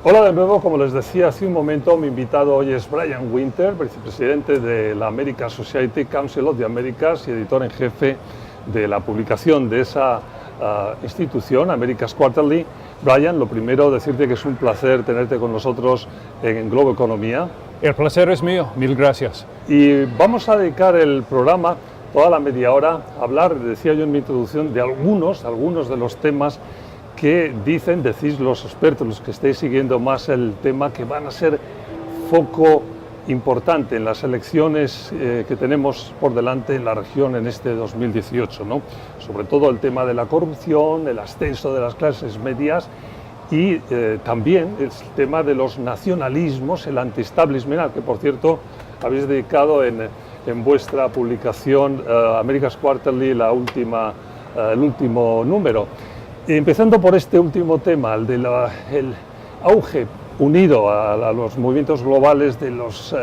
Hola de nuevo, como les decía hace un momento, mi invitado hoy es Brian Winter, vicepresidente de la American Society Council of the Americas y editor en jefe de la publicación de esa institución, America's Quarterly. Brian, lo primero, decirte que es un placer tenerte con nosotros en Globo Economía. El placer es mío, mil gracias. Y vamos a dedicar el programa, toda la media hora, a hablar, decía yo en mi introducción, de algunos de los temas que decís los expertos, los que estéis siguiendo más el tema, que van a ser foco importante en las elecciones que tenemos por delante en la región en este 2018, ¿no? Sobre todo el tema de la corrupción, el ascenso de las clases medias y también el tema de los nacionalismos, el anti-establishment, al que por cierto habéis dedicado en vuestra publicación America's Quarterly el último número. Empezando por este último tema, el del auge unido a los movimientos globales de los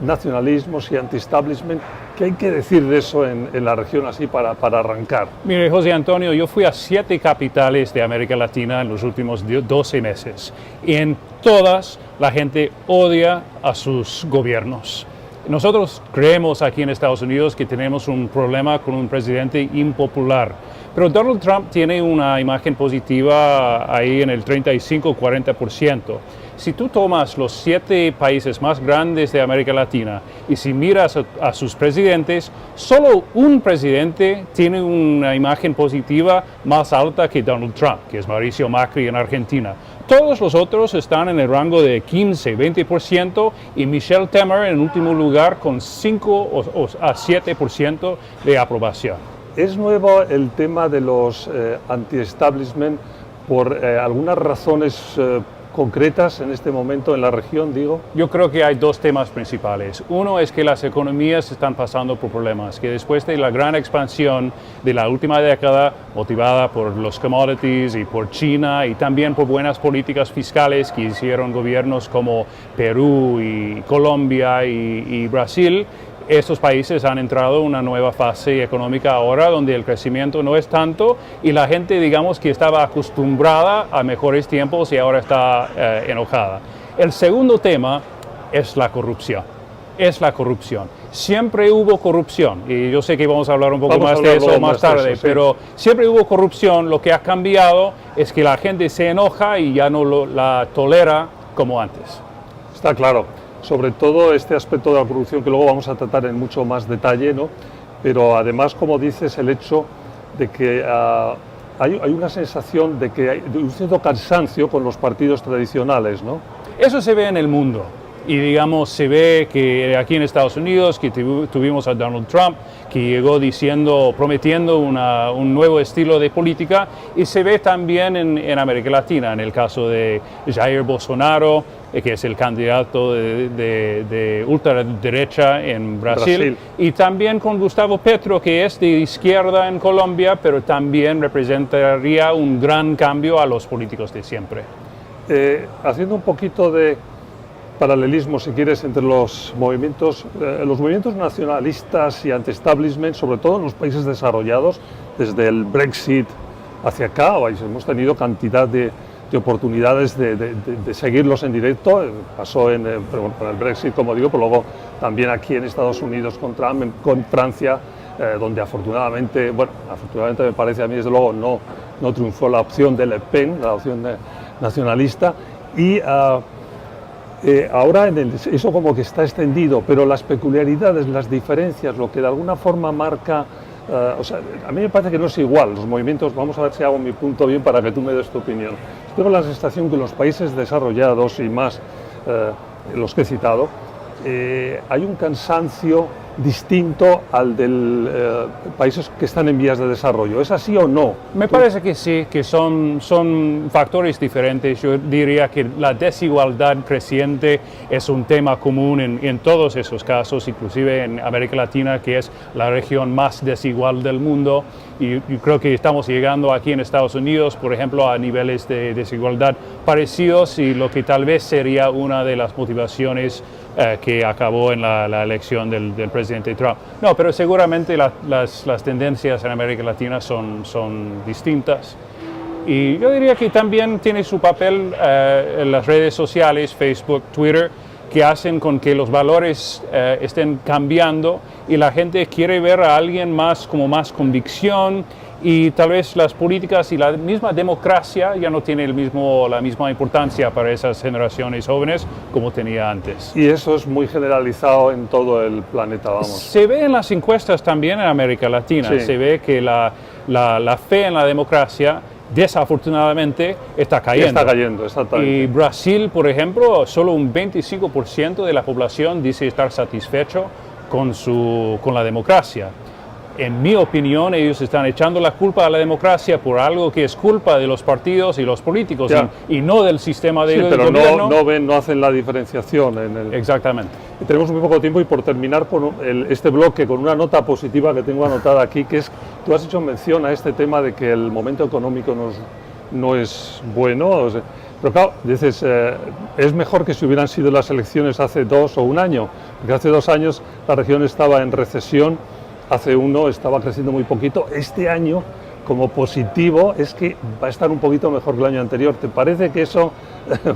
nacionalismos y anti-establishment, ¿qué hay que decir de eso en la región así para arrancar? Mire, José Antonio, yo fui a 7 capitales de América Latina en los últimos 12 meses y en todas la gente odia a sus gobiernos. Nosotros creemos aquí en Estados Unidos que tenemos un problema con un presidente impopular, pero Donald Trump tiene una imagen positiva ahí en el 35-40%. Si tú tomas los 7 países más grandes de América Latina y si miras a sus presidentes, solo un presidente tiene una imagen positiva más alta que Donald Trump, que es Mauricio Macri en Argentina. Todos los otros están en el rango de 15-20% y Michel Temer en último lugar con 5 a 7% de aprobación. ¿Es nuevo el tema de los anti-establishment por algunas razones concretas en este momento en la región, digo? Yo creo que hay 2 temas principales. Uno es que las economías están pasando por problemas, que después de la gran expansión de la última década, motivada por los commodities y por China y también por buenas políticas fiscales que hicieron gobiernos como Perú y Colombia y Brasil, estos países han entrado en una nueva fase económica ahora donde el crecimiento no es tanto y la gente, digamos, que estaba acostumbrada a mejores tiempos y ahora está enojada. El segundo tema es la corrupción. Siempre hubo corrupción y yo sé que vamos a hablar un poco más de eso más tarde, pero siempre hubo corrupción. Lo que ha cambiado es que la gente se enoja y ya no la tolera como antes. Está claro. Sobre todo este aspecto de la corrupción que luego vamos a tratar en mucho más detalle, ¿no? Pero además, como dices, el hecho de que hay una sensación de que hay un cierto cansancio con los partidos tradicionales, ¿no? Eso se ve en el mundo y digamos se ve que aquí en Estados Unidos que tuvimos a Donald Trump que llegó prometiendo un nuevo estilo de política y se ve también en América Latina, en el caso de Jair Bolsonaro, que es el candidato de ultraderecha en Brasil, y también con Gustavo Petro, que es de izquierda en Colombia, pero también representaría un gran cambio a los políticos de siempre. Haciendo un poquito de paralelismo, si quieres, entre los movimientos nacionalistas y anti-establishment, sobre todo en los países desarrollados, desde el Brexit hacia acá, hemos tenido cantidad de oportunidades de seguirlos en directo. Pasó con el Brexit, como digo, pero luego también aquí en Estados Unidos con Francia, donde afortunadamente me parece a mí, desde luego, no triunfó la opción de Le Pen, la opción nacionalista, y ahora eso como que está extendido, pero las peculiaridades, las diferencias, lo que de alguna forma marca, a mí me parece que no es igual los movimientos. Vamos a ver si hago mi punto bien para que tú me des tu opinión. Tengo la sensación que en los países desarrollados y más los que he citado, hay un cansancio distinto al de países que están en vías de desarrollo. ¿Es así o no? Me parece que sí, que son factores diferentes. Yo diría que la desigualdad creciente es un tema común en todos esos casos, inclusive en América Latina, que es la región más desigual del mundo. Y yo creo que estamos llegando aquí en Estados Unidos, por ejemplo, a niveles de desigualdad parecidos y lo que tal vez sería una de las motivaciones que acabó en la elección del presidente Trump. No, pero seguramente las tendencias en América Latina son distintas. Y yo diría que también tiene su papel en las redes sociales, Facebook, Twitter, que hacen con que los valores estén cambiando y la gente quiere ver a alguien más como más convicción, y tal vez las políticas y la misma democracia ya no tiene la misma importancia para esas generaciones jóvenes como tenía antes. Y eso es muy generalizado en todo el planeta, vamos. Se ve en las encuestas también en América Latina, Sí. se ve que la fe en la democracia desafortunadamente está cayendo. Está cayendo, exactamente. Y Brasil, por ejemplo, solo un 25% de la población dice estar satisfecho con la democracia. En mi opinión, ellos están echando la culpa a la democracia por algo que es culpa de los partidos y los políticos y no del sistema de gobierno. Pero no hacen la diferenciación. Exactamente. Y tenemos muy poco tiempo y por terminar con este bloque con una nota positiva que tengo anotada aquí, que es, tú has hecho mención a este tema de que el momento económico no es bueno. O sea, pero claro, dices, es mejor que si hubieran sido las elecciones hace 2 o 1 año, porque hace 2 años la región estaba en recesión. Hace 1 estaba creciendo muy poquito. Este año, como positivo, es que va a estar un poquito mejor que el año anterior. ¿Te parece que eso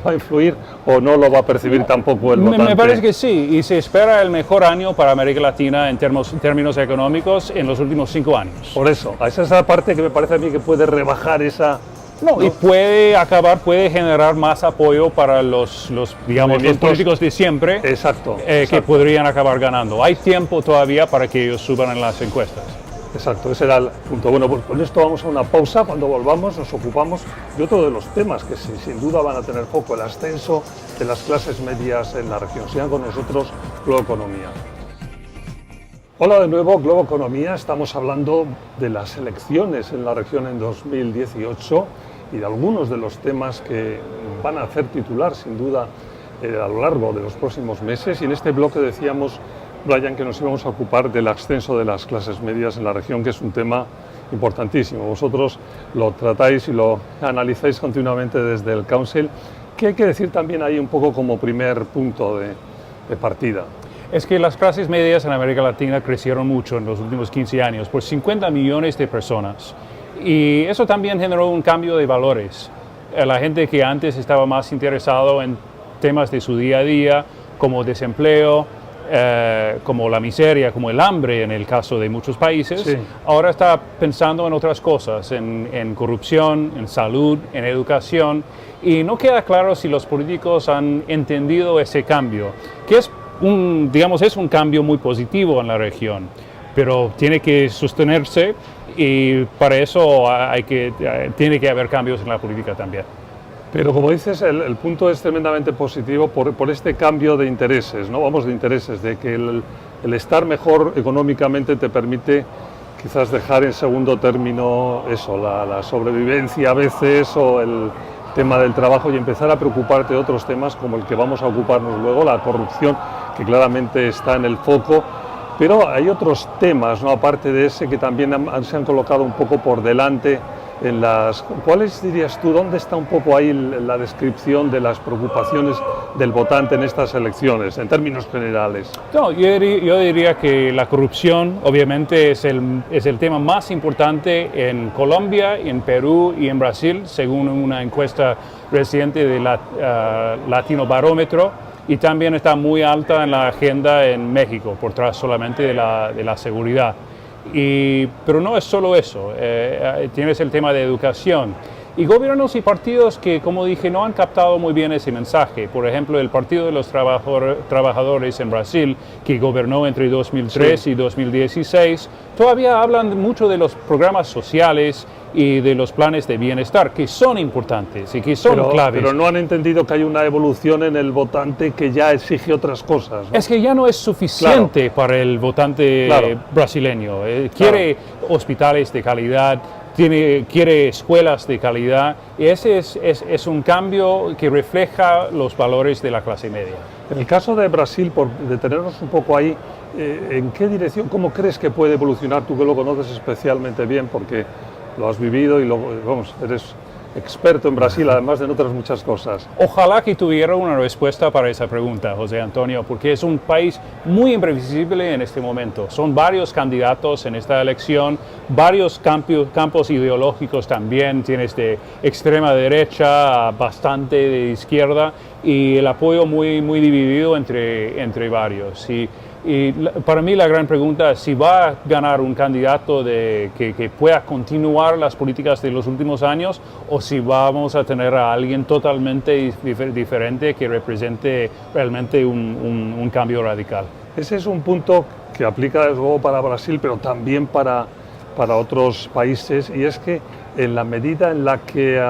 va a influir o no lo va a percibir tampoco el votante? Me parece que sí, y se espera el mejor año para América Latina en términos económicos en los últimos 5 años. Por eso, esa es la parte que me parece a mí que puede rebajar esa... No, y puede generar más apoyo para los políticos de siempre. Exacto, que podrían acabar ganando. Hay tiempo todavía para que ellos suban en las encuestas. Exacto, ese era el punto. Bueno, pues con esto vamos a una pausa. Cuando volvamos nos ocupamos de otro de los temas que sin duda van a tener foco, el ascenso de las clases medias en la región. Sigan con nosotros, Globo Economía. Hola de nuevo, Globo Economía. Estamos hablando de las elecciones en la región en 2018 y de algunos de los temas que van a hacer titular, sin duda, a lo largo de los próximos meses. Y en este bloque decíamos, Brian, que nos íbamos a ocupar del ascenso de las clases medias en la región, que es un tema importantísimo. Vosotros lo tratáis y lo analizáis continuamente desde el Council. ¿Qué hay que decir también ahí un poco como primer punto de partida? Es que las clases medias en América Latina crecieron mucho en los últimos 15 años, por 50 millones de personas. Y eso también generó un cambio de valores. La gente que antes estaba más interesado en temas de su día a día, como desempleo, como la miseria, como el hambre en el caso de muchos países, sí, ahora está pensando en otras cosas, en corrupción, en salud, en educación, y no queda claro si los políticos han entendido ese cambio, que es un cambio muy positivo en la región, pero tiene que sostenerse y para eso tiene que haber cambios en la política también. Pero como dices, el punto es tremendamente positivo por este cambio de intereses, ¿no? Vamos, de intereses, de que el estar mejor económicamente te permite quizás dejar en segundo término eso, la sobrevivencia a veces o el tema del trabajo y empezar a preocuparte de otros temas como el que vamos a ocuparnos luego, la corrupción, que claramente está en el foco. Pero hay otros temas, ¿no? Aparte de ese, que también se han colocado un poco por delante en las... ¿Cuáles dirías tú? ¿Dónde está un poco ahí la descripción de las preocupaciones del votante en estas elecciones, en términos generales? No, yo diría que la corrupción obviamente es el tema más importante en Colombia, en Perú y en Brasil, según una encuesta reciente de Latino Barómetro, y también está muy alta en la agenda en México, por tras solamente de la seguridad. Pero no es solo eso, tienes el tema de educación y gobiernos y partidos que, como dije, no han captado muy bien ese mensaje. Por ejemplo, el Partido de los Trabajadores en Brasil, que gobernó entre 2003 y 2016, todavía hablan mucho de los programas sociales y de los planes de bienestar, que son importantes y que son claves. Pero no han entendido que hay una evolución en el votante que ya exige otras cosas, ¿no? Es que ya no es suficiente para el votante brasileño. Quiere hospitales de calidad, quiere escuelas de calidad, y ese es un cambio que refleja los valores de la clase media. En el caso de Brasil, por detenernos un poco ahí, ¿en qué dirección, cómo crees que puede evolucionar? Tú que lo conoces especialmente bien porque lo has vivido y eres experto en Brasil, además de en otras muchas cosas. Ojalá que tuviera una respuesta para esa pregunta, José Antonio, porque es un país muy imprevisible en este momento. Son varios candidatos en esta elección, varios campos ideológicos también. Tienes de extrema derecha a bastante de izquierda y el apoyo muy dividido entre varios. Para mí la gran pregunta es si va a ganar un candidato que pueda continuar las políticas de los últimos años o si vamos a tener a alguien totalmente diferente que represente realmente un cambio radical. Ese es un punto que aplica desde luego para Brasil, pero también para otros países, y es que en la medida en la que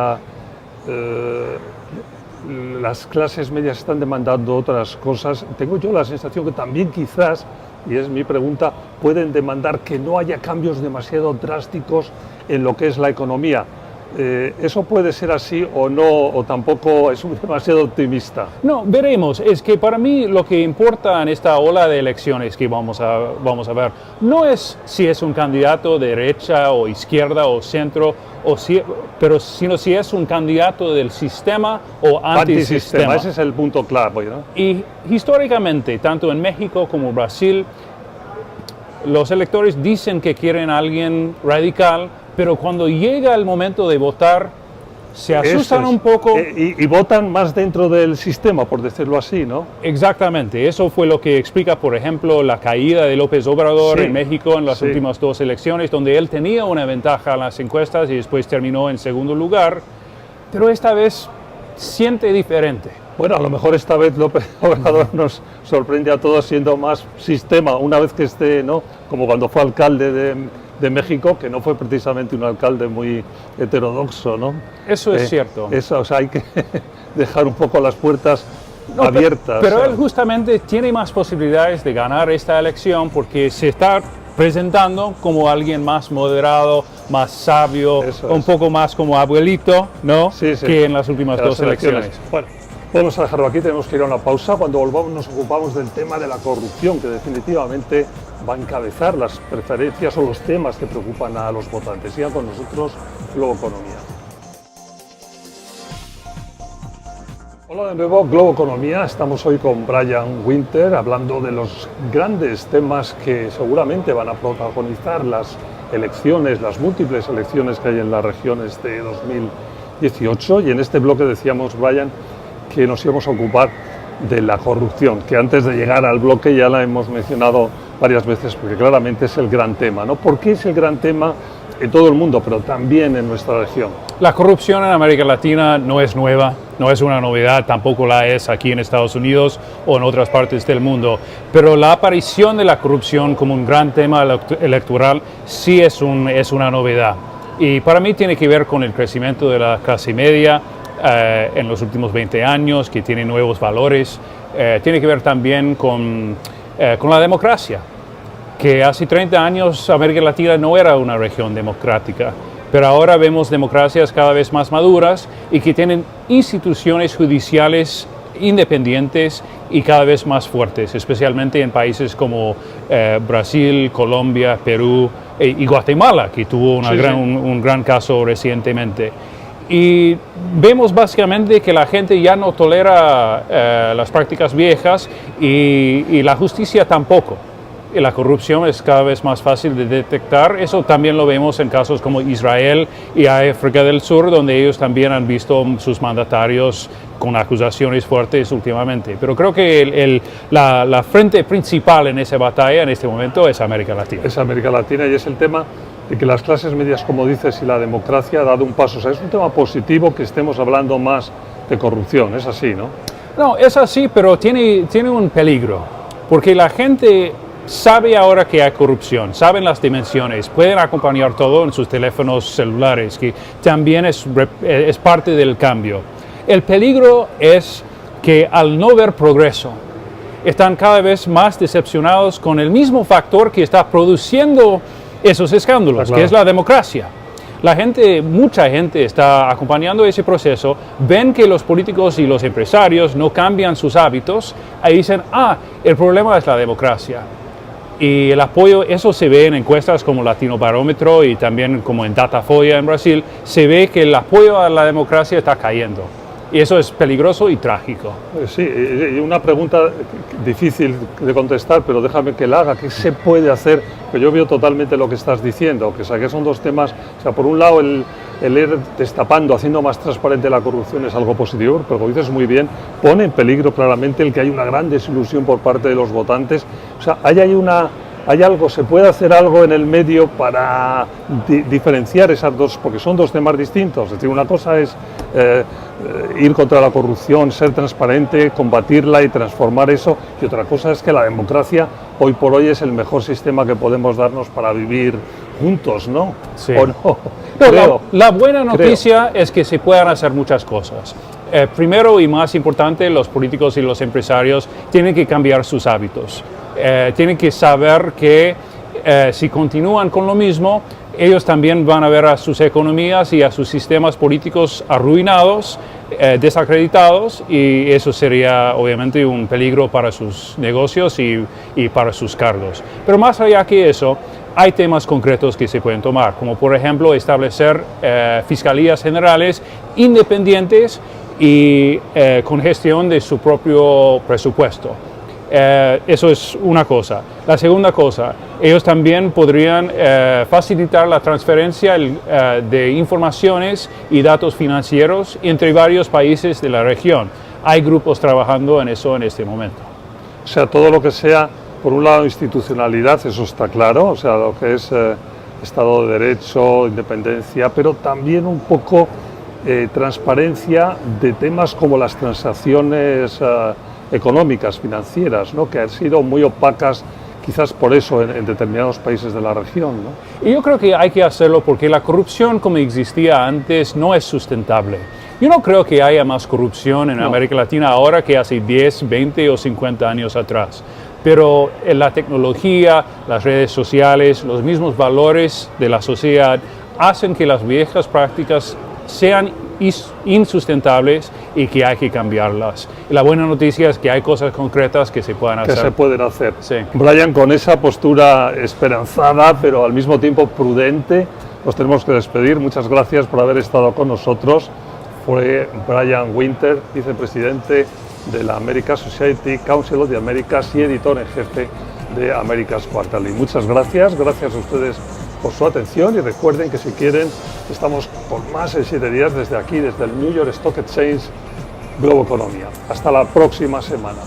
las clases medias están demandando otras cosas, tengo yo la sensación que también quizás, y es mi pregunta, pueden demandar que no haya cambios demasiado drásticos en lo que es la economía. ¿Eso puede ser así o no, o tampoco es demasiado optimista? No, veremos. Es que para mí lo que importa en esta ola de elecciones que vamos a ver no es si es un candidato de derecha o izquierda o centro, sino si es un candidato del sistema o antisistema. Ese es el punto clave, ¿no? Y históricamente, tanto en México como Brasil, los electores dicen que quieren a alguien radical, pero cuando llega el momento de votar, se asustan un poco. Y votan más dentro del sistema, por decirlo así, ¿no? Exactamente. Eso fue lo que explica, por ejemplo, la caída de López Obrador en México en las últimas 2 elecciones, donde él tenía una ventaja en las encuestas y después terminó en segundo lugar, pero esta vez siente diferente. Bueno, a lo mejor esta vez López Obrador nos sorprende a todos siendo más sistema, una vez que esté, ¿no? Como cuando fue alcalde de México, que no fue precisamente un alcalde muy heterodoxo, ¿no? Eso es cierto. Eso, o sea, hay que dejar un poco las puertas abiertas. Pero él justamente tiene más posibilidades de ganar esta elección porque se está presentando como alguien más moderado, más sabio, un poco más como abuelito, ¿no? Sí. Que en las últimas 2 elecciones. Bueno, vamos a dejarlo aquí, tenemos que ir a una pausa. Cuando volvamos nos ocupamos del tema de la corrupción, que definitivamente va a encabezar las preferencias o los temas que preocupan a los votantes. Sigan con nosotros, Globo Economía. Hola de nuevo, Globo Economía. Estamos hoy con Brian Winter hablando de los grandes temas que seguramente van a protagonizar las elecciones, las múltiples elecciones que hay en las regiones de 2018. Y en este bloque decíamos, Brian, que nos íbamos a ocupar de la corrupción, que antes de llegar al bloque ya la hemos mencionado varias veces, porque claramente es el gran tema, ¿no? ¿Por qué es el gran tema en todo el mundo, pero también en nuestra región? La corrupción en América Latina no es nueva, no es una novedad, tampoco la es aquí en Estados Unidos o en otras partes del mundo, pero la aparición de la corrupción como un gran tema electoral sí es una novedad. Y para mí tiene que ver con el crecimiento de la clase media en los últimos 20 años, que tiene nuevos valores. Tiene que ver también con la democracia, que hace 30 años América Latina no era una región democrática, pero ahora vemos democracias cada vez más maduras y que tienen instituciones judiciales independientes y cada vez más fuertes, especialmente en países como Brasil, Colombia, Perú y Guatemala, que tuvo un gran caso recientemente. Y vemos básicamente que la gente ya no tolera las prácticas viejas y la justicia tampoco. Y la corrupción es cada vez más fácil de detectar. Eso también lo vemos en casos como Israel y África del Sur, donde ellos también han visto sus mandatarios con acusaciones fuertes últimamente. Pero creo que la frente principal en esa batalla en este momento es América Latina. Es América Latina y es el tema de que las clases medias, como dices, y la democracia ha dado un paso. O sea, es un tema positivo que estemos hablando más de corrupción, es así, ¿no? No, es así, pero tiene un peligro, porque la gente sabe ahora que hay corrupción, saben las dimensiones, pueden acompañar todo en sus teléfonos celulares, que también es parte del cambio. El peligro es que al no ver progreso, están cada vez más decepcionados con el mismo factor que está produciendo esos escándalos, que es la democracia. Mucha gente está acompañando ese proceso, ven que los políticos y los empresarios no cambian sus hábitos y dicen, el problema es la democracia. Y el apoyo, eso se ve en encuestas como Latino Barómetro y también como en Datafolha en Brasil, se ve que el apoyo a la democracia está cayendo. Y eso es peligroso y trágico. Sí, y una pregunta difícil de contestar, pero déjame que la haga. ¿Qué se puede hacer? Que yo veo totalmente lo que estás diciendo, que son dos temas. O sea, por un lado, el ir destapando, haciendo más transparente la corrupción es algo positivo, pero como dices muy bien, pone en peligro claramente el que hay una gran desilusión por parte de los votantes. O sea, se puede hacer algo en el medio para diferenciar esas dos, porque son dos temas distintos. Es decir, una cosa es ir contra la corrupción, ser transparente, combatirla y transformar eso, y otra cosa es que la democracia hoy por hoy es el mejor sistema que podemos darnos para vivir juntos, ¿no? Sí. ¿O no? Pero la buena noticia es que se puedan hacer muchas cosas. Primero y más importante, los políticos y los empresarios tienen que cambiar sus hábitos. Tienen que saber que si continúan con lo mismo, ellos también van a ver a sus economías y a sus sistemas políticos arruinados, desacreditados, y eso sería obviamente un peligro para sus negocios y para sus cargos. Pero más allá que eso, hay temas concretos que se pueden tomar, como por ejemplo establecer fiscalías generales independientes y con gestión de su propio presupuesto. Eso es una cosa. La segunda cosa, ellos también podrían facilitar la transferencia de informaciones y datos financieros entre varios países de la región. Hay grupos trabajando en eso en este momento. O sea, todo lo que sea, por un lado, institucionalidad, eso está claro, o sea, lo que es Estado de Derecho, independencia, pero también un poco transparencia de temas como las transacciones económicas, financieras, ¿no? Que han sido muy opacas, quizás por eso en determinados países de la región, ¿no? Y yo creo que hay que hacerlo porque la corrupción como existía antes no es sustentable. Yo no creo que haya más corrupción en América Latina ahora que hace 10, 20 o 50 años atrás. Pero la tecnología, las redes sociales, los mismos valores de la sociedad hacen que las viejas prácticas sean insustentables y que hay que cambiarlas. Y la buena noticia es que hay cosas concretas que se pueden hacer. Que se pueden hacer. Sí. Brian, con esa postura esperanzada, pero al mismo tiempo prudente, nos tenemos que despedir. Muchas gracias por haber estado con nosotros. Fue Brian Winter, vicepresidente de la American Society, Council of the Americas y editor en jefe de America's Quarterly. Muchas gracias a ustedes por su atención y recuerden que si quieren estamos por más en 7 días desde aquí, desde el New York Stock Exchange Globo Economía. Hasta la próxima semana.